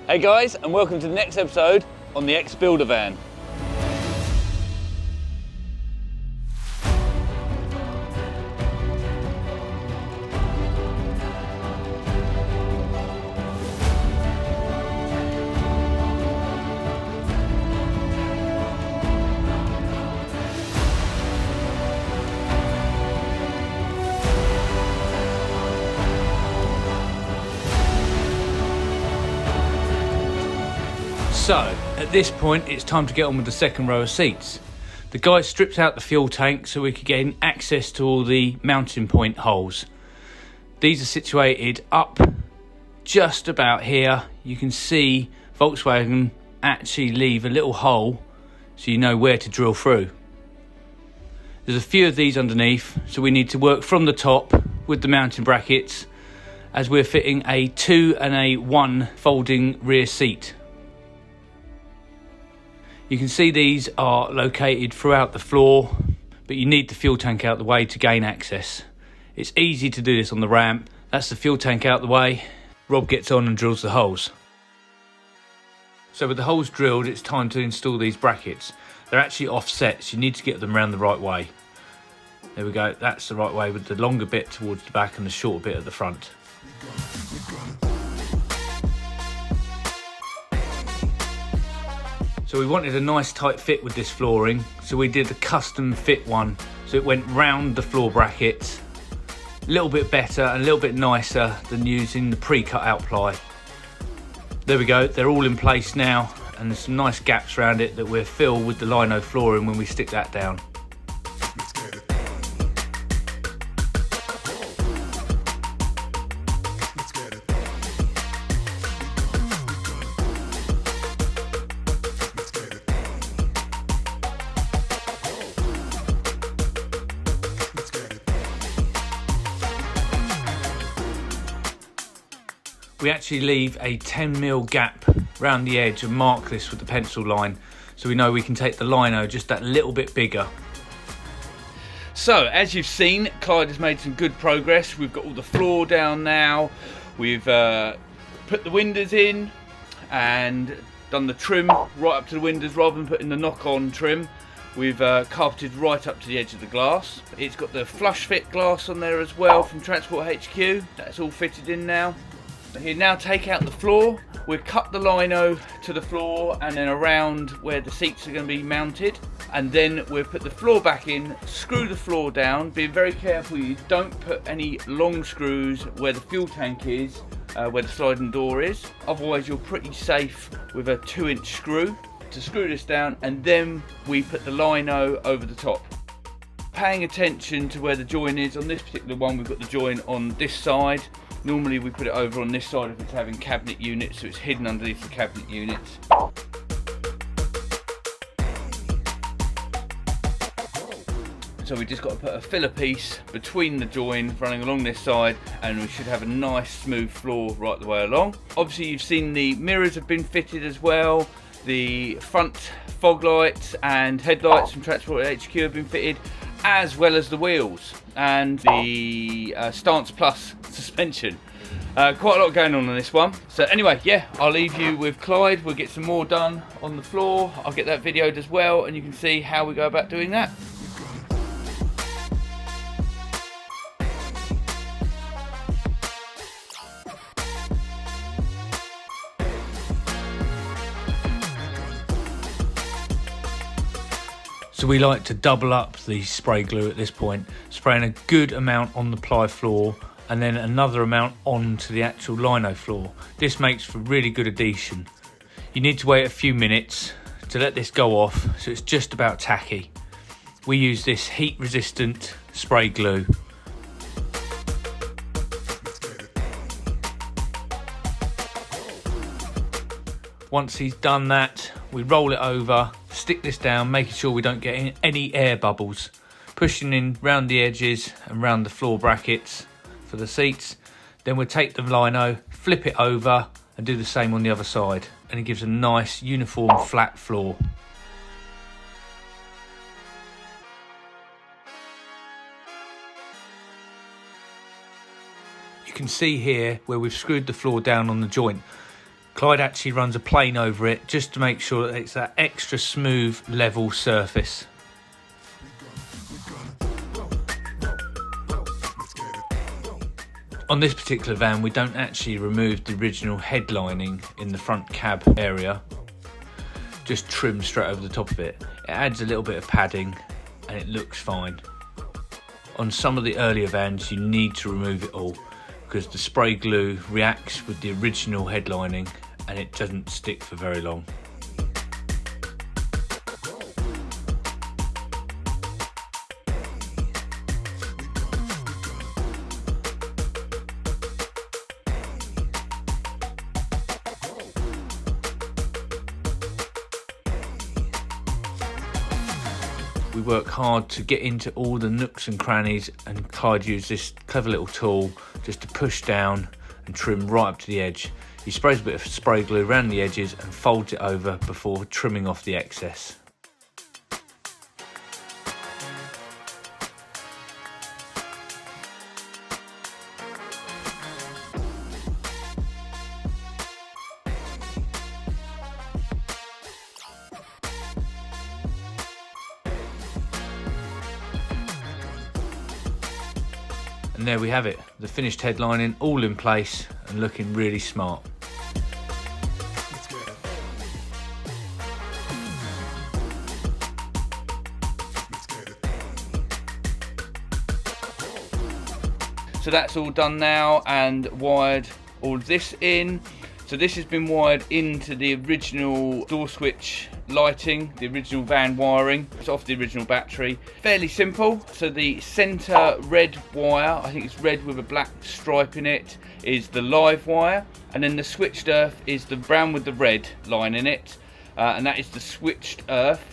Hey guys, and welcome to the next episode on the Ex-Builder Van. So, at this point, it's time to get on with the second row of seats. The guy stripped out the fuel tank so we could gain access to all the mounting point holes. These are situated up just about here. You can see Volkswagen actually leave a little hole so you know where to drill through. There's a few of these underneath, so we need to work from the top with the mounting brackets as we're fitting a 2 and a 1 folding rear seat. You can see these are located throughout the floor, but you need the fuel tank out the way to gain access. It's easy to do this on the ramp. That's the fuel tank out the way. Rob gets on and drills the holes. So with the holes drilled, it's time to install these brackets. They're actually offset, so you need to get them around the right way. There we go, that's the right way, with the longer bit towards the back and the shorter bit at the front. So we wanted a nice tight fit with this flooring, so we did a custom fit one. So it went round the floor brackets, a little bit better and a little bit nicer than using the pre-cut out ply. There we go, they're all in place now, and there's some nice gaps around it that we'll fill with the lino flooring when we stick that down. We actually leave a 10mm gap around the edge and mark this with the pencil line so we know we can take the lino just that little bit bigger. So, as you've seen, Clyde has made some good progress. We've got all the floor down now. We've put the windows in and done the trim right up to the windows rather than putting the knock-on trim. We've carpeted right up to the edge of the glass. It's got the flush fit glass on there as well from Transport HQ. That's all fitted in now. Here, now take out the floor. We've cut the lino to the floor and then around where the seats are going to be mounted, and then we've put the floor back in, screw the floor down, being very careful you don't put any long screws where the fuel tank is, where the sliding door is, otherwise you're pretty safe with a 2-inch screw to screw this down, and then we put the lino over the top. Paying attention to where the join is. On this particular one we've got the join on this side. Normally we put it over on this side if it's having cabinet units, so it's hidden underneath the cabinet units. So we just got to put a filler piece between the join running along this side, and we should have a nice smooth floor right the way along. Obviously you've seen the mirrors have been fitted as well. The front fog lights and headlights from Transport HQ have been fitted, as well as the wheels and the Stance Plus suspension. Quite a lot going on this one. So anyway, yeah, I'll leave you with Clyde. We'll get some more done on the floor. I'll get that videoed as well, and you can see how we go about doing that. So we like to double up the spray glue at this point, spraying a good amount on the ply floor and then another amount onto the actual lino floor. This makes for really good adhesion. You need to wait a few minutes to let this go off so it's just about tacky. We use this heat resistant spray glue. Once he's done that, we roll it over, stick this down, making sure we don't get any air bubbles, pushing in round the edges and round the floor brackets for the seats. Then we'll take the lino, flip it over and do the same on the other side, and it gives a nice uniform flat floor. You can see here where we've screwed the floor down on the joint. Clyde actually runs a plane over it just to make sure that it's that extra smooth, level surface. On this particular van, we don't actually remove the original headlining in the front cab area, just trim straight over the top of it. It adds a little bit of padding and it looks fine. On some of the earlier vans, you need to remove it all because the spray glue reacts with the original headlining and it doesn't stick for very long. We work hard to get into all the nooks and crannies, and Clyde used this clever little tool just to push down and trim right up to the edge. He sprays a bit of spray glue around the edges and folds it over before trimming off the excess. And there we have it, the finished headlining all in place and looking really smart. So that's all done now and wired all of this in. So this has been wired into the original door switch lighting, the original van wiring. It's off the original battery. Fairly simple. So the center red wire, I think it's red with a black stripe in it, is the live wire. And then the switched earth is the brown with the red line in it. And that is the switched earth.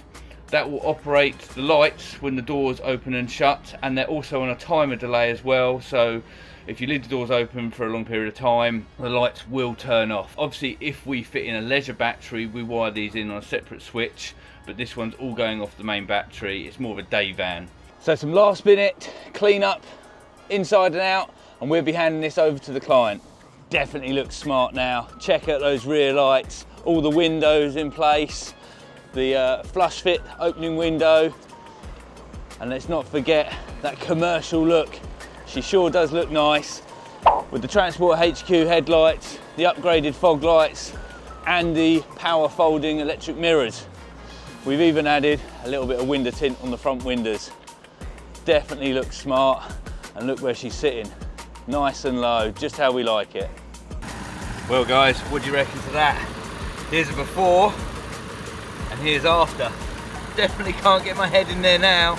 That will operate the lights when the doors open and shut, and they're also on a timer delay as well, so if you leave the doors open for a long period of time, the lights will turn off. Obviously, if we fit in a leisure battery, we wire these in on a separate switch, but this one's all going off the main battery. It's more of a day van. So some last minute clean up inside and out, and we'll be handing this over to the client. Definitely looks smart now. Check out those rear lights, all the windows in place, the flush fit opening window, and let's not forget that commercial look. She sure does look nice with the Transport HQ headlights, the upgraded fog lights and the power folding electric mirrors. We've even added a little bit of window tint on the front windows. Definitely looks smart, and look where she's sitting, nice and low, just how we like it. Well guys, what do you reckon to that? Here's a before and here's after. Definitely can't get my head in there now.